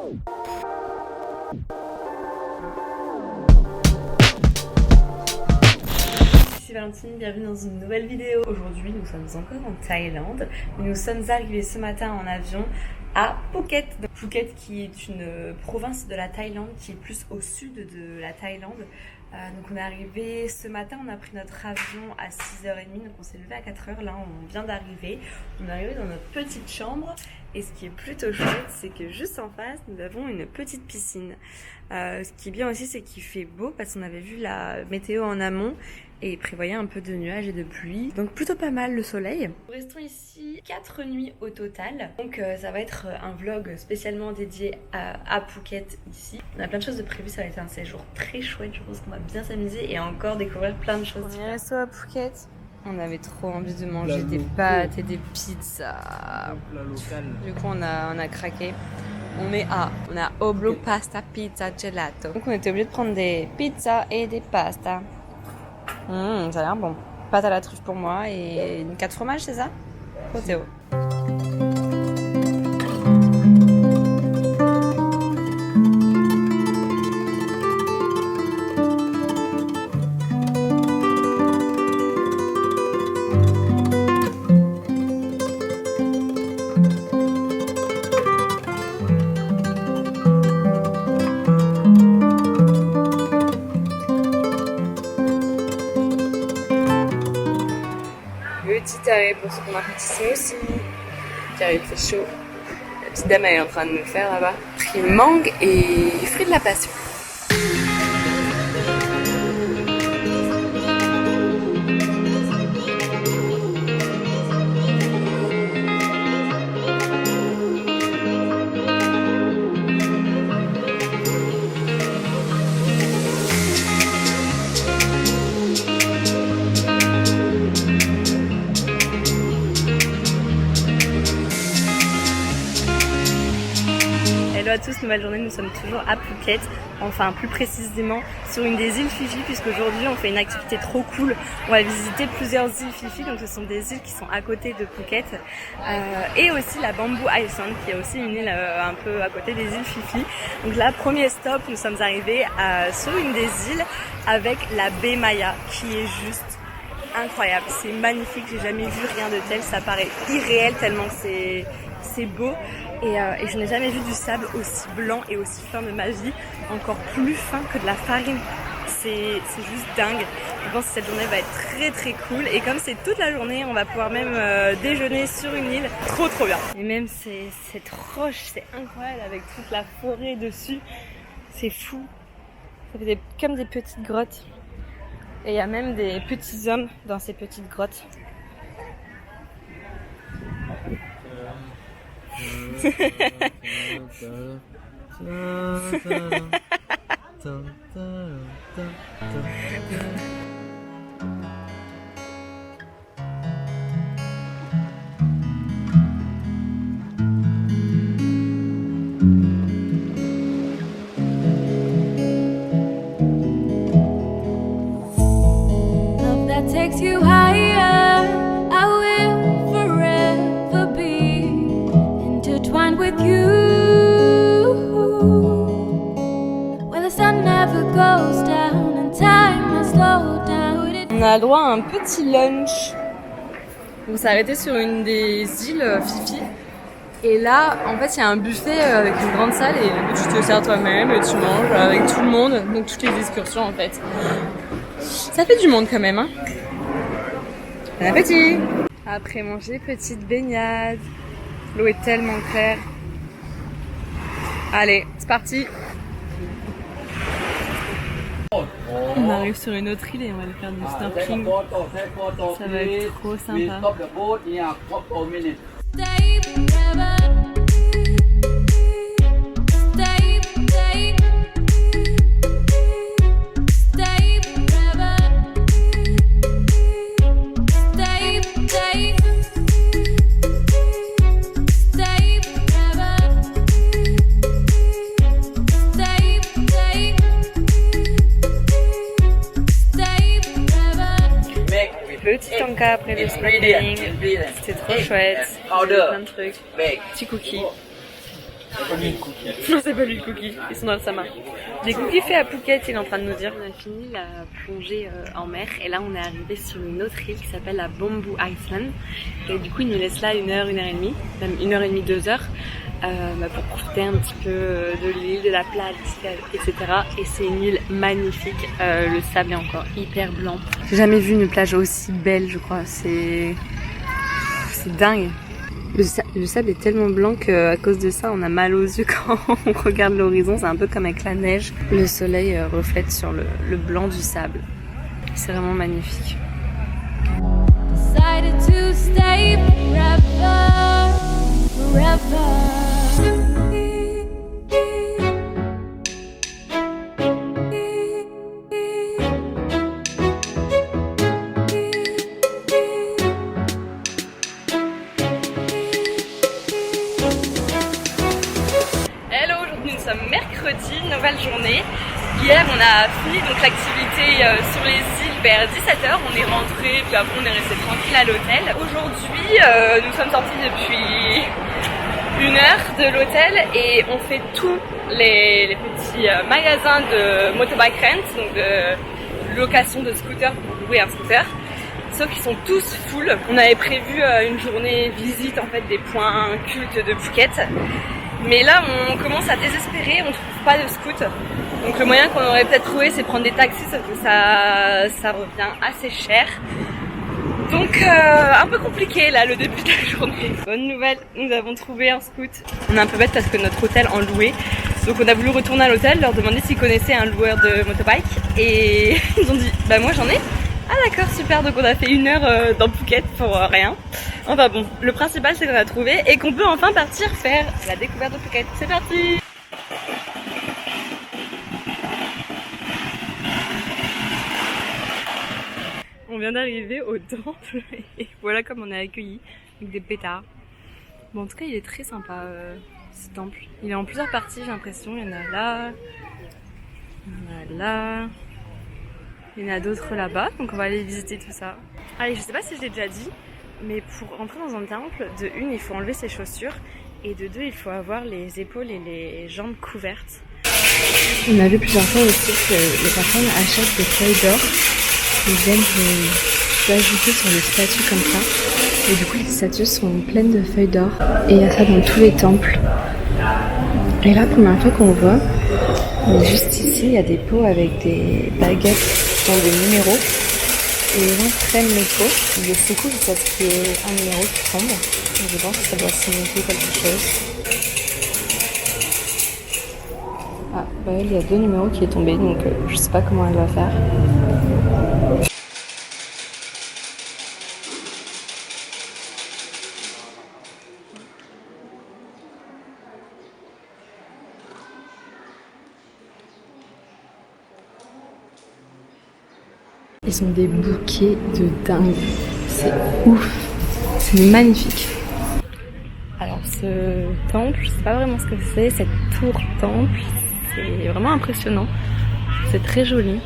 Ici Valentine, bienvenue dans une nouvelle vidéo. Aujourd'hui nous sommes encore en Thaïlande. Nous sommes arrivés ce matin en avion à Phuket. Donc, Phuket qui est une province de la Thaïlande qui est plus au sud de la Thaïlande. Donc on est arrivé ce matin, on a pris notre avion à 6h30, donc on s'est levé à 4h, là on vient d'arriver. On est arrivé dans notre petite chambre et ce qui est plutôt chouette, c'est que juste en face, nous avons une petite piscine. Ce qui est bien aussi, c'est qu'il fait beau parce qu'on avait vu la météo en amont et il prévoyait un peu de nuages et de pluie. Donc plutôt pas mal le soleil. Nous restons ici 4 nuits au total. Donc ça va être un vlog spécialement dédié à Phuket ici. On a plein de choses de prévues, ça va être un séjour très chouette. Je pense qu'on va bien s'amuser et encore découvrir plein de choses. On est resté à Phuket. On avait trop envie de manger des pâtes et des pizzas. Du coup on a craqué. On a Oblo Pasta Pizza Gelato. Donc on était obligé de prendre des pizzas et des pastas. Ça a l'air bon. Pâte à la truffe pour moi et une 4 fromages, c'est ça? Pour Théo. Petit arrêt pour ceux qui ont un petit smoothie, car il fait chaud. La petite dame elle est en train de nous faire là-bas. Pris mangue et fruits de la passion. Hello à tous, nouvelle journée, nous sommes toujours à Phuket, enfin plus précisément sur une des îles Phi Phi, puisqu'aujourd'hui on fait une activité trop cool. On va visiter plusieurs îles Phi Phi, donc ce sont des îles qui sont à côté de Phuket, et aussi la Bamboo Island qui est aussi une île un peu à côté des îles Phi Phi. Donc là, premier stop, nous sommes arrivés sur une des îles avec la baie Maya qui est juste incroyable, c'est magnifique, j'ai jamais vu rien de tel, ça paraît irréel tellement c'est beau. Et je n'ai jamais vu du sable aussi blanc et aussi fin de ma vie, encore plus fin que de la farine. C'est juste dingue. Je pense que cette journée va être très très cool. Et comme c'est toute la journée, on va pouvoir même déjeuner sur une île. Trop bien. Et même cette roche, c'est incroyable avec toute la forêt dessus. C'est fou. Ça fait comme des petites grottes. Et il y a même des petits hommes dans ces petites grottes. Love that takes you higher, I will forever be intertwined with you. Where the sun never goes down and time has slowed down. On a droit à un petit lunch. On s'est arrêté sur une des îles Phi Phi. Et là, en fait, il y a un buffet avec une grande salle et tu te sers toi-même et tu manges avec tout le monde. Donc toutes les excursions en fait. Ça fait du monde quand même, hein. Bon appétit! Après manger, petite baignade. L'eau est tellement claire. Allez, c'est parti! On arrive sur une autre île et on va aller faire du snorkeling. Ça va être trop sympa. Stay forever. Stay, stay. Stay forever. Stay, stay. Stay forever. Stay, stay. Stay forever. Petit tanka après le snorkeling. C'était trop chouette. Plein de trucs. Petit cookie. Non, c'est pas lui le cookie, ils sont dans sa main. Des cookies faits à Phuket, il est en train de nous dire. On a fini la plongée en mer et là on est arrivé sur une autre île qui s'appelle la Bamboo Island. Et du coup ils nous laissent là 1 heure, 1 heure et demie, même 1 heure et demie, 2 heures pour profiter un petit peu de l'île, de la plage, etc. Et c'est une île magnifique, le sable est encore hyper blanc. J'ai jamais vu une plage aussi belle, je crois, c'est dingue. Le sable est tellement blanc qu'à cause de ça, on a mal aux yeux quand on regarde l'horizon. C'est un peu comme avec la neige. Le soleil reflète sur le blanc du sable. C'est vraiment magnifique. Decided to stay forever, forever. Mercredi, nouvelle journée. Hier on a fini donc l'activité sur les îles vers 17h, on est rentré puis après on est resté tranquille à l'hôtel. Aujourd'hui nous sommes sortis depuis 1 heure de l'hôtel et on fait tous les petits magasins de motorbike rent, donc de location de scooter pour louer un scooter. Sauf qu'ils sont tous full. On avait prévu une journée visite en fait des points cultes de Phuket. Mais là on commence à désespérer, on trouve pas de scoot. Donc le moyen qu'on aurait peut-être trouvé c'est prendre des taxis, sauf que ça revient assez cher. Donc un peu compliqué là le début de la journée. Bonne nouvelle, nous avons trouvé un scoot. On est un peu bête parce que notre hôtel en louait. Donc on a voulu retourner à l'hôtel, leur demander s'ils connaissaient un loueur de motorbike. Et ils ont dit bah moi j'en ai. Ah d'accord, super, donc on a fait 1 heure dans Phuket pour rien. Enfin bon, le principal c'est qu'on a trouvé et qu'on peut enfin partir faire la découverte de Phuket. C'est parti! On vient d'arriver au temple et voilà comme on est accueillis avec des pétards. Bon en tout cas il est très sympa ce temple. Il est en plusieurs parties j'ai l'impression, il y en a là, il y en a là. Il y en a d'autres là-bas, donc on va aller visiter tout ça. Allez, je sais pas si je l'ai déjà dit, mais pour entrer dans un temple, de 1, il faut enlever ses chaussures, et de 2, il faut avoir les épaules et les jambes couvertes. On a vu plusieurs fois aussi que les personnes achètent des feuilles d'or, ils viennent ajouter sur les statues comme ça, et du coup les statues sont pleines de feuilles d'or, et il y a ça dans tous les temples. Et là, première fois qu'on voit, juste ici, il y a des pots avec des baguettes des numéros et les gens prennent les pots. C'est cool parce qu'il y a un numéro qui tombe. Je pense que ça doit signifier quelque chose. Ah, bah il y a 2 numéros qui est tombé donc je sais pas comment elle va faire. Ils ont des bouquets de dingue, c'est ouf, c'est magnifique. Alors ce temple, je sais pas vraiment ce que c'est, cette tour temple, c'est vraiment impressionnant, c'est très joli.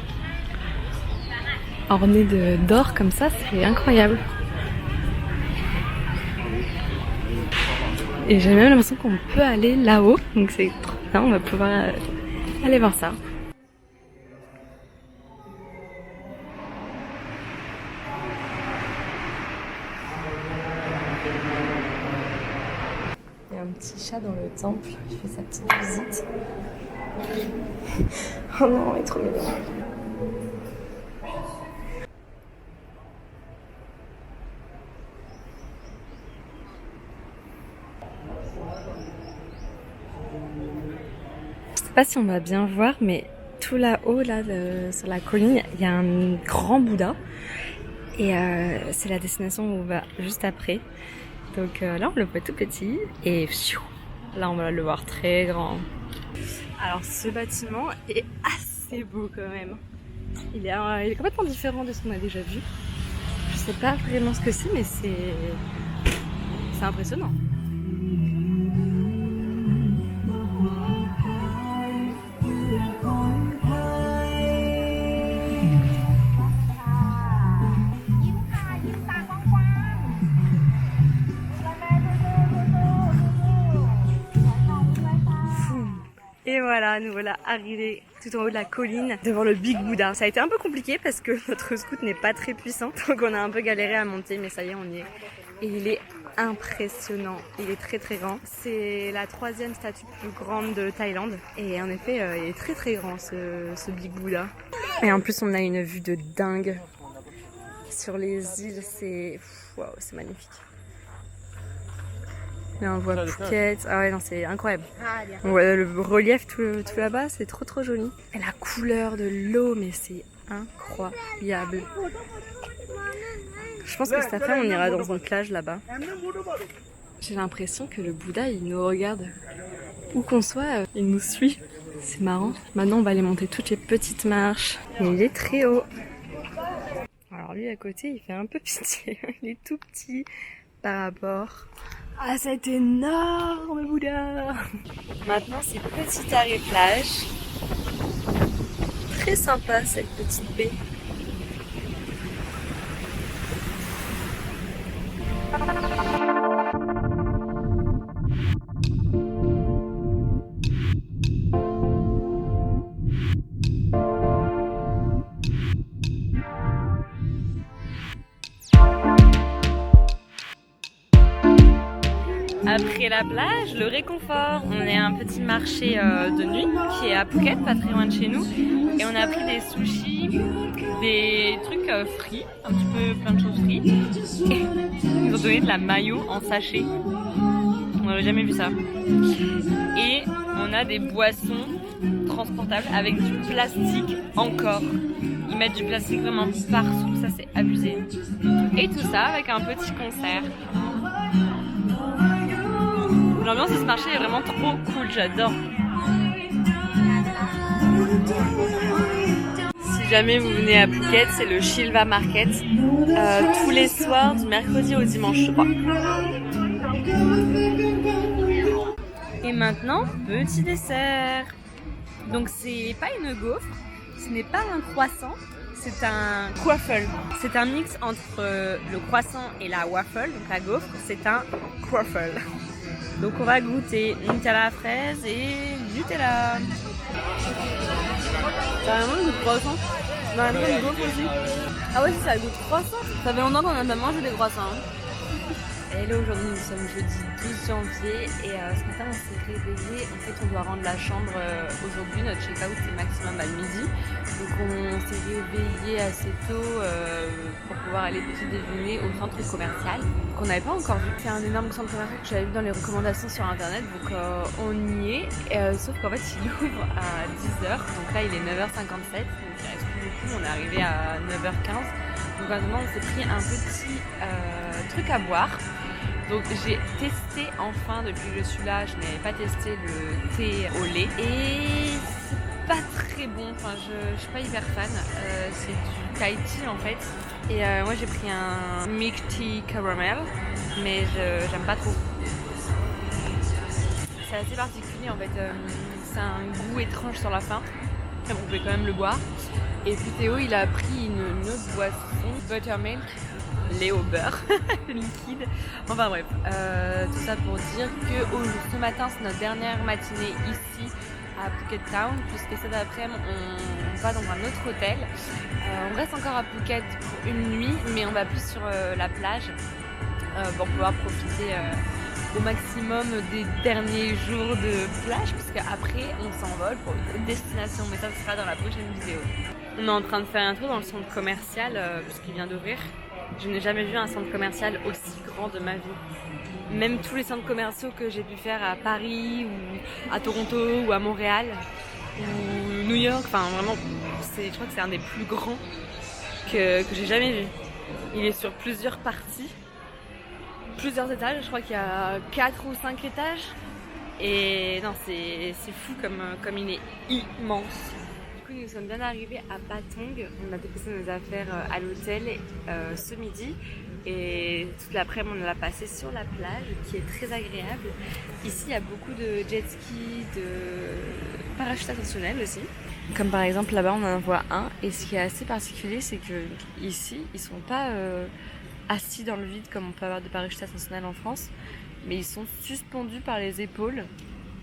Orné d'or comme ça, c'est incroyable. Et j'ai même l'impression qu'on peut aller là-haut, donc c'est trop bien, on va pouvoir aller voir ça. Il y a un petit chat dans le temple, il fait sa petite visite. Oh non, il est trop mignon. Je sais pas si on va bien voir, mais tout là-haut, là, sur la colline, il y a un grand Bouddha. Et c'est la destination où on va juste après. Donc là, on le voit tout petit. Et là, on va le voir très grand. Alors, ce bâtiment est assez beau quand même. Il est complètement différent de ce qu'on a déjà vu. Je sais pas vraiment ce que c'est, mais c'est impressionnant. Et voilà, nous voilà arrivés tout en haut de la colline devant le Big Buddha. Ça a été un peu compliqué parce que notre scout n'est pas très puissant, donc on a un peu galéré à monter, mais ça y est, on y est. Et il est impressionnant, il est très très grand. C'est la 3e statue plus grande de Thaïlande. Et en effet, il est très très grand ce Big Buddha. Et en plus, on a une vue de dingue sur les îles, c'est waouh, c'est magnifique. Là on voit Phuket, ah ouais non c'est incroyable. On voit le relief tout là-bas, c'est trop trop joli. Et la couleur de l'eau, mais c'est incroyable. Je pense que cet après on ira dans une plage là-bas. J'ai l'impression que le Bouddha il nous regarde. Où qu'on soit, il nous suit. C'est marrant. Maintenant on va aller monter toutes les petites marches. Et il est très haut. Alors lui à côté il fait un peu pitié, il est tout petit par rapport à cet énorme Bouddha. Maintenant c'est petit arrêt plage. Très sympa cette petite baie. Après la plage, le réconfort. On est à un petit marché de nuit qui est à Phuket, pas très loin de chez nous. Et on a pris des sushis, des trucs frits, un petit peu plein de choses frites. Et ils nous ont donné de la mayo en sachet. On n'avait jamais vu ça. Et on a des boissons transportables avec du plastique encore. Ils mettent du plastique vraiment partout, ça c'est abusé. Et tout ça avec un petit concert. L'ambiance de ce marché est vraiment trop cool, j'adore. Si jamais vous venez à Phuket, c'est le Shilva Market. Tous les soirs, du mercredi au dimanche, je crois. Et maintenant, petit dessert. Donc c'est pas une gaufre, ce n'est pas un croissant, c'est un waffle. C'est un mix entre le croissant et la waffle, donc la gaufre, c'est un waffle. Donc on va goûter Nutella fraise et Nutella. Ça a vraiment le goût de croissant. On a un peu une gaufre aussi. Ah ouais, c'est ça, le goût de croissant. Ça fait longtemps qu'on n'a pas mangé des croissants. Hello, aujourd'hui nous sommes jeudi 12 janvier et ce matin on s'est réveillé. En fait on doit rendre la chambre aujourd'hui, notre check-out c'est maximum à midi. Donc on s'est réveillé assez tôt pour pouvoir aller petit déjeuner au centre commercial qu'on n'avait pas encore vu. C'est un énorme centre commercial que j'avais vu dans les recommandations sur internet, donc on y est. Sauf qu'en fait il ouvre à 10h, donc là il est 9h57, donc il reste plus beaucoup, on est arrivé à 9h15. Donc maintenant on s'est pris un petit truc à boire. Donc j'ai testé enfin, depuis que je suis là, je n'avais pas testé le thé au lait et c'est pas très bon, enfin je suis pas hyper fan, c'est du Thai tea en fait et moi j'ai pris un milk tea caramel mais j'aime pas trop. C'est assez particulier en fait, c'est un goût étrange sur la fin, mais vous pouvez quand même le boire. Et puis Théo il a pris une autre boisson, buttermilk, lait au beurre liquide, enfin bref, tout ça pour dire que ce matin c'est notre dernière matinée ici à Phuket Town, puisque cet après-midi on va dans un autre hôtel. On reste encore à Phuket pour une nuit, mais on va plus sur la plage pour pouvoir profiter au maximum des derniers jours de plage, puisque après on s'envole pour une destination, mais ça ce sera dans la prochaine vidéo. On est en train de faire un tour dans le centre commercial puisqu'il vient d'ouvrir. Je n'ai jamais vu un centre commercial aussi grand de ma vie. Même tous les centres commerciaux que j'ai pu faire à Paris ou à Toronto ou à Montréal ou New York, enfin vraiment, je crois que c'est un des plus grands que j'ai jamais vu. Il est sur plusieurs parties, plusieurs étages, je crois qu'il y a 4 ou 5 étages. Et non, c'est fou comme il est immense. Nous sommes bien arrivés à Patong, on a déposé nos affaires à l'hôtel ce midi et toute l'après-midi on l'a passé sur la plage qui est très agréable. Ici il y a beaucoup de jet ski, de parachutes ascensionnels aussi. Comme par exemple là-bas on en voit un et ce qui est assez particulier c'est que ici ils sont pas assis dans le vide comme on peut avoir des parachutes ascensionnels en France, mais ils sont suspendus par les épaules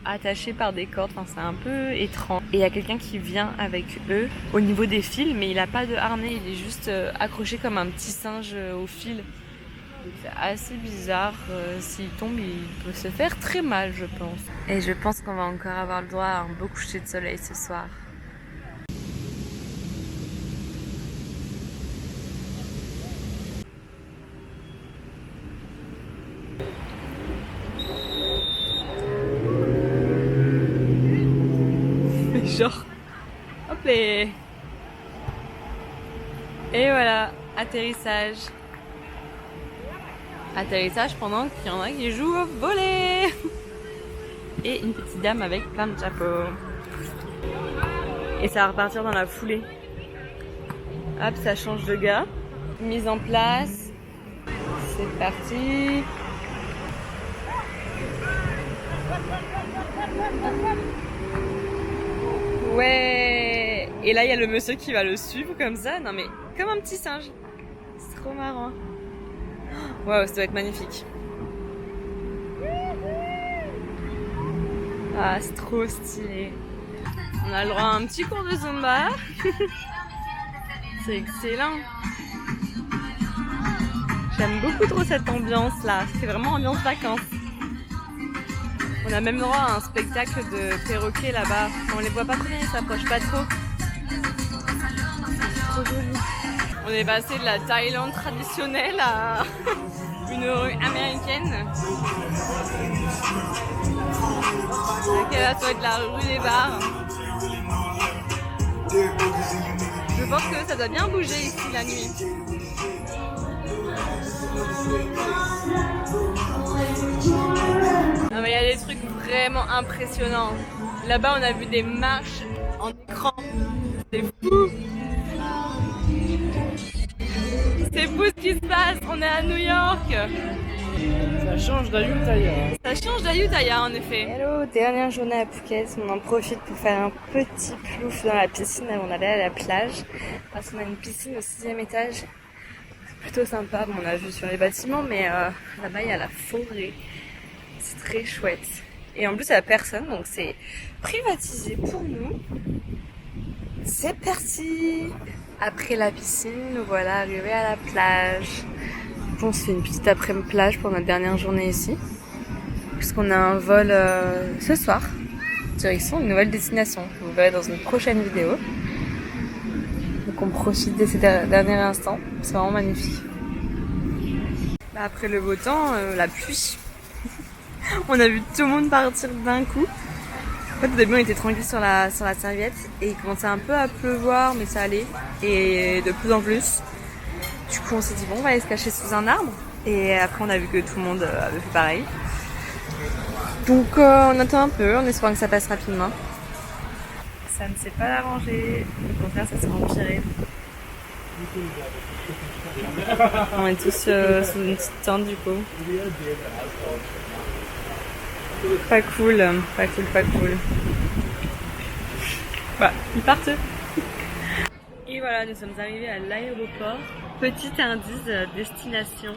attachés par des cordes, enfin c'est un peu étrange. Et il y a quelqu'un qui vient avec eux au niveau des fils, mais il a pas de harnais, il est juste accroché comme un petit singe au fil. Donc c'est assez bizarre, s'il tombe il peut se faire très mal je pense. Et je pense qu'on va encore avoir le droit à un beau coucher de soleil ce soir. Genre, hop les... Et voilà, atterrissage. Atterrissage pendant qu'il y en a qui jouent au volley. Et une petite dame avec plein de chapeaux. Et ça va repartir dans la foulée. Hop, ça change de gars. Mise en place. C'est parti. Ouais. Et là il y a le monsieur qui va le suivre comme ça. Non mais comme un petit singe. C'est trop marrant. Waouh, ça doit être magnifique. Ah, c'est trop stylé. On a le droit à un petit cours de Zumba. C'est excellent. J'aime beaucoup trop cette ambiance là. C'est vraiment ambiance vacances. On a même droit à un spectacle de perroquets là-bas. On les voit pas très bien, ils s'approchent pas trop. C'est trop joli. On est passé de la Thaïlande traditionnelle à une rue américaine. Laquelle va être la rue des bars. Je pense que ça doit bien bouger ici la nuit. Non mais il y a des trucs vraiment impressionnants. Là-bas on a vu des marches en écran. C'est fou. C'est fou ce qui se passe. On est à New York. Ça change d'Ayutthaya. Ça change d'Ayutthaya en effet. Hello, dernière journée à Phuket. On en profite pour faire un petit plouf dans la piscine avant d'aller à la plage. Parce qu'on a une piscine au 6e étage. C'est plutôt sympa. Bon, on a vu sur les bâtiments, mais là-bas il y a la forêt. C'est très chouette. Et en plus il n'y a personne, donc c'est privatisé pour nous. C'est parti. Après la piscine, nous voilà arrivés à la plage. On se fait une petite après-midi plage pour notre dernière journée ici. Puisqu'on a un vol ce soir. Direction une nouvelle destination. Vous verrez dans une prochaine vidéo. Donc on profite de ces derniers instants. C'est vraiment magnifique. Après le beau temps, la pluie. On a vu tout le monde partir d'un coup. En fait, au début, on était tranquille sur la serviette et il commençait un peu à pleuvoir, mais ça allait. Et de plus en plus. Du coup, on s'est dit, bon, on va aller se cacher sous un arbre. Et après, on a vu que tout le monde avait fait pareil. Donc, on attend un peu en espérant que ça passe rapidement. Ça ne s'est pas arrangé. Au contraire, ça s'est empiré. On est tous sous une petite tente, du coup. Pas cool, pas cool, pas cool. Bah, ils partent. Et voilà, nous sommes arrivés à l'aéroport. Petit indice destination.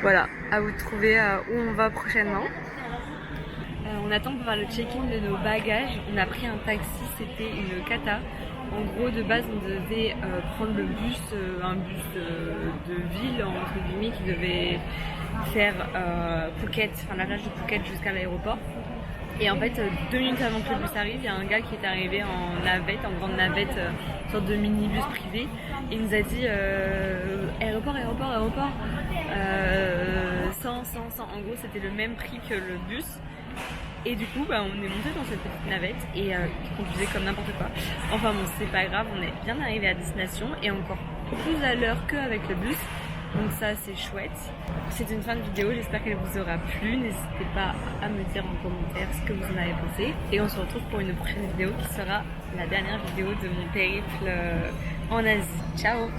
Voilà, à vous de trouver où on va prochainement. On attend pour faire le check-in de nos bagages. On a pris un taxi, c'était une cata. En gros, de base, on devait prendre le bus, un bus de ville, entre guillemets, qui devait faire Phuket, enfin la plage de Phuket jusqu'à l'aéroport. Et en fait, 2 minutes avant que le bus arrive, il y a un gars qui est arrivé en navette, en grande navette, une sorte de minibus privé. Et il nous a dit aéroport, 100. En gros, c'était le même prix que le bus. Et du coup, on est monté dans cette petite navette et qui conduisait comme n'importe quoi. Enfin bon, c'est pas grave, on est bien arrivé à destination et encore plus à l'heure qu'avec le bus. Donc ça, c'est chouette. C'est une fin de vidéo, j'espère qu'elle vous aura plu. N'hésitez pas à me dire en commentaire ce que vous en avez pensé. Et on se retrouve pour une prochaine vidéo qui sera la dernière vidéo de mon périple en Asie. Ciao!